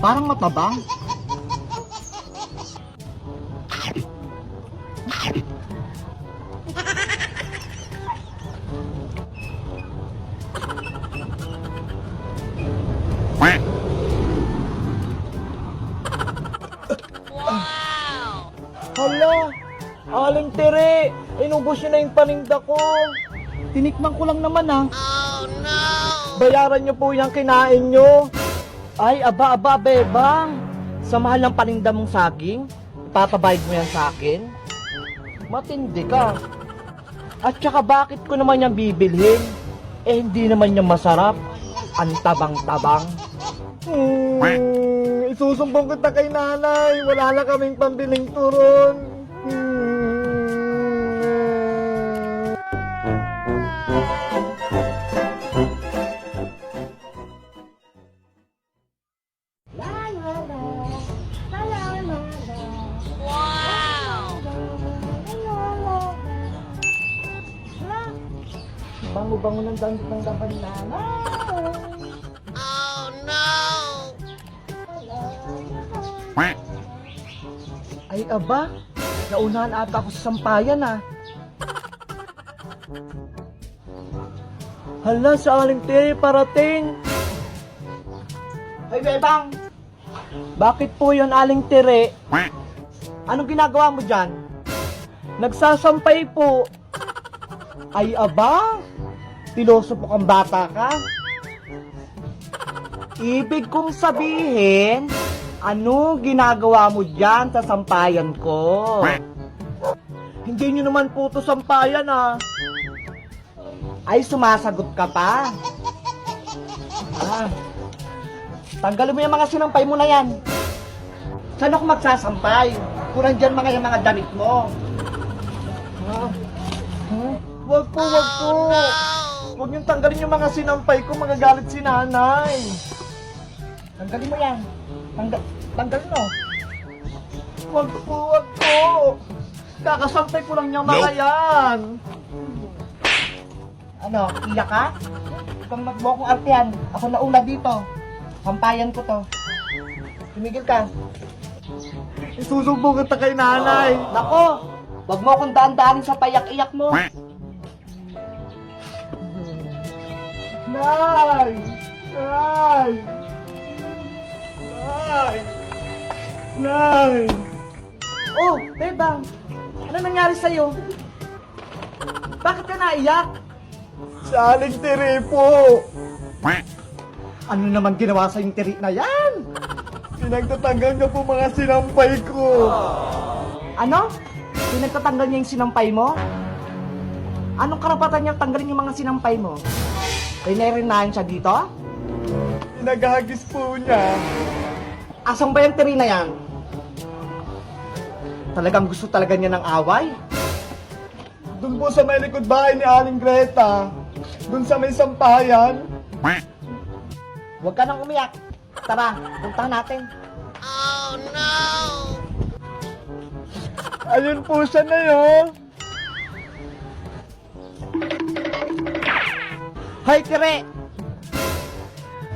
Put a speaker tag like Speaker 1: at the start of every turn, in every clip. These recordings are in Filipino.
Speaker 1: Parang matabang.
Speaker 2: Hala, Aling Tere, inubos niyo na yung paninda ko.
Speaker 1: Tinikman ko lang naman ah.
Speaker 2: Bayaran niyo po yung kinain niyo.
Speaker 1: Ay, aba, bebang. Sa mahal ng paninda mong saging, ipapabayad mo yan sa akin? Matindi ka. At saka bakit ko naman yan bibilhin? Eh, hindi naman yan masarap. Ang tabang-tabang.
Speaker 2: Isusumbong kita kay nanay. Wala na kaming pambiling turon.
Speaker 1: Bango-bango ng dandit ng laban na. Ay, aba. Naunahan ata ako sa sampayan ah.
Speaker 2: Hala, sa Aling Tere parating.
Speaker 1: Ay, bebang. Bakit po yun, Aling Tere? Anong ginagawa mo dyan?
Speaker 2: Nagsasampay po.
Speaker 1: Ay, aba. Piloso po kang bata ka. Ibig kong sabihin, ano ginagawa mo dyan sa sampayan ko?
Speaker 2: Hindi nyo naman po to sampayan ah.
Speaker 1: Ay, sumasagot ka pa. Ah, tanggalin mo yung mga sinampay mo na yan. Saan ako magsasampay? Kung nandyan yung mga damit mo.
Speaker 2: Wag po, wag po. Huwag niyong tanggalin yung mga sinampay ko, magagalit si nanay.
Speaker 1: Tanggalin mo yan. Tanggalin mo.
Speaker 2: Wag po, wag po. Kakasampay ko lang niyang mga yan.
Speaker 1: Ano, iyak ka? Kung magbuo kong artihan, ako nauna dito. Sampayan ko to. Tumigil ka.
Speaker 2: Isusumbong kita kay nanay.
Speaker 1: Nako, wag mo akong daan-daanin sa payak-iyak mo.
Speaker 2: Nay! Nay! Nay! Nay!
Speaker 1: Oh, bebang, ano nangyari sa'yo? Bakit ka naiyak?
Speaker 2: Sa Aling Tere po.
Speaker 1: Ano naman ginawa sa yung tiri na yan?
Speaker 2: Pinagtatanggal niya po mga sinampay ko.
Speaker 1: Ano? Pinagtatanggal niya yung sinampay mo? Anong karapatan niya tanggalin yung mga sinampay mo? Rinay-rinayan siya dito?
Speaker 2: Pinaghagis po niya.
Speaker 1: Asang ba yung tiri na yan? Talagang gusto talaga niya ng away?
Speaker 2: Doon po sa may likod bahay ni Aling Greta. Doon sa may sampayan.
Speaker 1: Huwag ka nang umiyak. Tara, puntahan natin.
Speaker 2: Ayun po siya na yun.
Speaker 1: Hoy, Tire!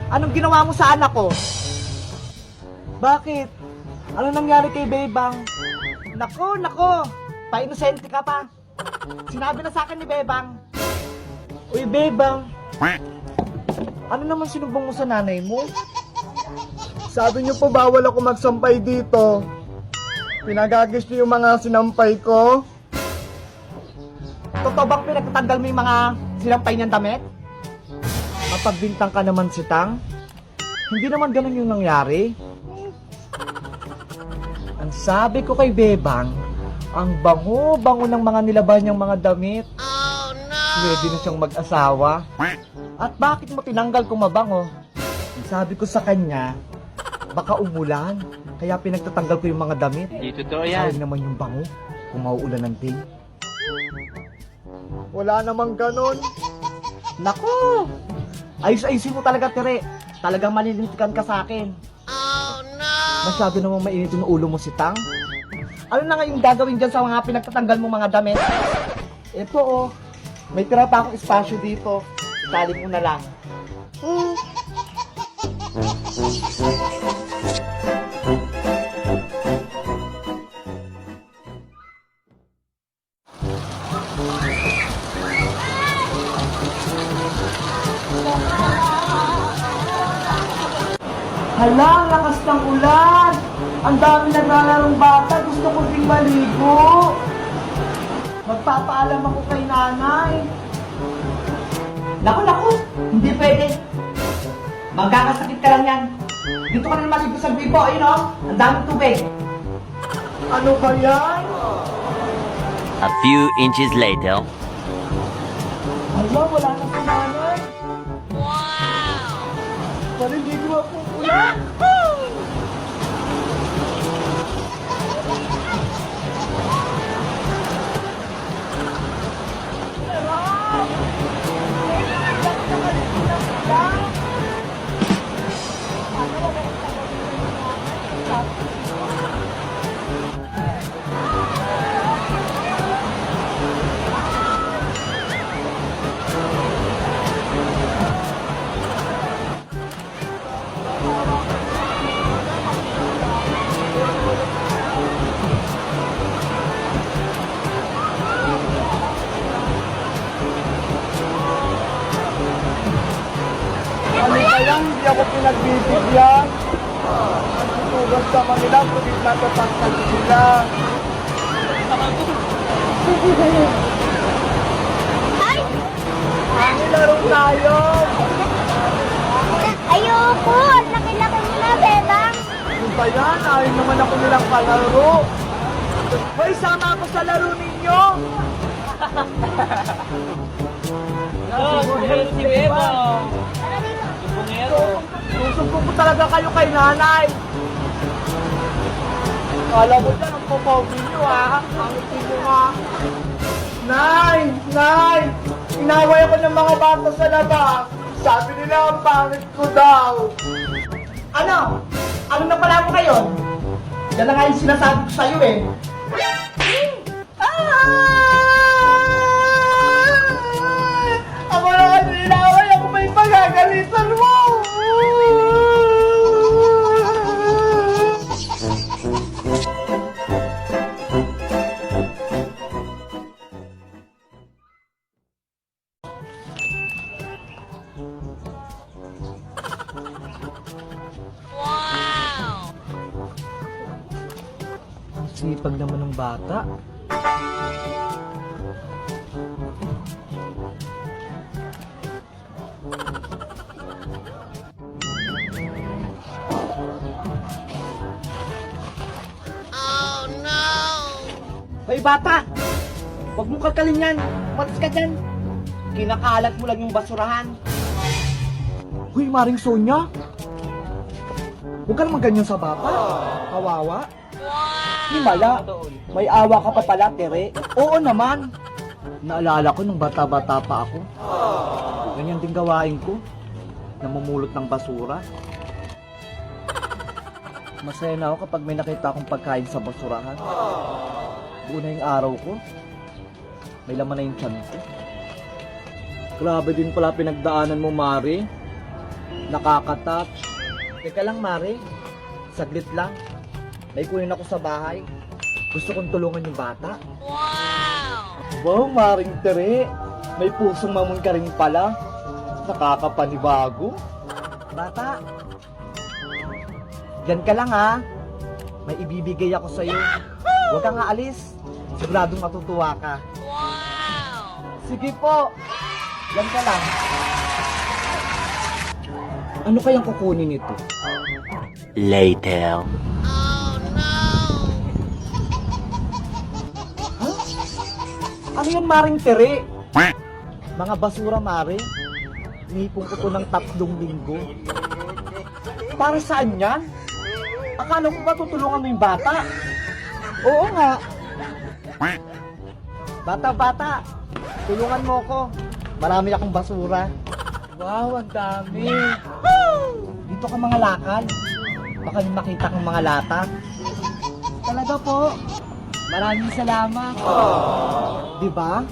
Speaker 1: Anong ginawa mo sa anak ko? Bakit? Ano nangyari kay Bebang? Nako! Pa-inosente ka pa. Sinabi na sa akin ni Bebang.
Speaker 2: Uy, Bebang.
Speaker 1: Ano naman sinumbong mo sa nanay mo?
Speaker 2: Sabi niyo po bawal ako magsampay dito. Pinagagis niyo yung mga sinampay ko.
Speaker 1: Totoo bang pinagtatanggal mo yung mga sinampay niyang damit? Mapagbintang ka naman si Tang. Hindi naman ganun yung nangyari. Ang sabi ko kay Bebang, ang bango-bango ng mga nilaban niyang mga damit. Ready na siyang mag-asawa. At bakit mo tinanggal kung mabango? Sabi ko sa kanya, baka umulan. Kaya pinagtatanggal ko yung mga damit.
Speaker 3: Di totoo yan.
Speaker 1: Sayang naman yung bango kung mauulan ng day.
Speaker 2: Wala namang ganon.
Speaker 1: Nako! Ayos-ayusin mo talaga, Tere. Talagang malilintikan ka sa akin. Masyado namang mainit yung ulo mo si Tang. Ano na nga yung gagawin dyan sa mga pinagtatanggal mo mga damit? Ito oh, may tira pa akong espasyo dito. Itali mo na lang. Hala, ang lakas ng ulan! Ang dami naglalarong bata, gusto ko ding maligo! Magpapaalam ako kay nanay. Naku! Hindi pwede. Magkakasakit ka lang yan. Dito ka na maligo sa gripo, ayun o. Ang daming tubig.
Speaker 2: Ano ba yan?
Speaker 3: A few inches later.
Speaker 2: Hala, wala na si nanay. Wow! Paliligo ako ulan. Ano ba yan? Hindi ako pinagbibigyan. Tugas sa kanila, pagit natatangkal sila. Ano laro tayo?
Speaker 4: Ayoko! Ang laki-laki mo na, Bebang!
Speaker 2: Ano ba yan? Ayaw naman ako nilang kalaro. Hoy, sama ako sa laro ninyo!
Speaker 1: Si Beba.
Speaker 2: Susumbong ko talaga kayo kay nanay. Kala mo dyan, ang popogi nyo ha. Ang iti nyo nga. Nay! Nay! Inaway ako ng mga bata sa labas. Sabi nila ang pangit ko daw.
Speaker 1: Ano? Ano na pala mo ngayon? Yan na nga yung sinasabi ko sa'yo eh.
Speaker 2: Ako na kasi inaway ako may pagagalitan mo.
Speaker 1: Ang sipag naman ng bata. Hoy bata! Huwag mo kakalin yan! Matas ka dyan! Kinakalat mo lang yung basurahan.
Speaker 2: Huy, Maring Sonya. Huwag ka naman ganyan sa bata. Kawawa.
Speaker 1: Himala! May awa ka pa pala, Tere.
Speaker 2: Oo naman.
Speaker 1: Naalala ko nung bata-bata pa ako. Ganyan din gawain ko. Namumulot ng basura. Masaya na ako kapag may nakita akong pagkain sa basurahan. Buo na yung araw ko. May laman na yung tiyan ko. Grabe din pala pinagdaanan mo, Mari. Nakaka-touch. Teka lang, Mari. Saglit lang. May kunin ako sa bahay. Gusto kong tulungan yung bata. Wow, Maring Tere. May pusong mamon ka rin pala. Nakakapanibago. Bata. Diyan ka lang ha. May ibibigay ako sa'yo. Huwag kang aalis. Siguradong matutuwa ka. Sige po. Diyan ka lang. Ano kayang kukunin ito?
Speaker 3: Later.
Speaker 1: Ano yung Maring Tere? Mga basura, Mari. Nipong ko to ng 3 linggo. Para saan yan? Akala ko ba tutulungan mo yung bata? Oo nga. Bata-bata, tulungan mo ko. Marami akong basura. Wow, ang dami. Dito ka mga lakal. Baka may makita kong mga lata. Talaga po. Maraming salamat. Di ba?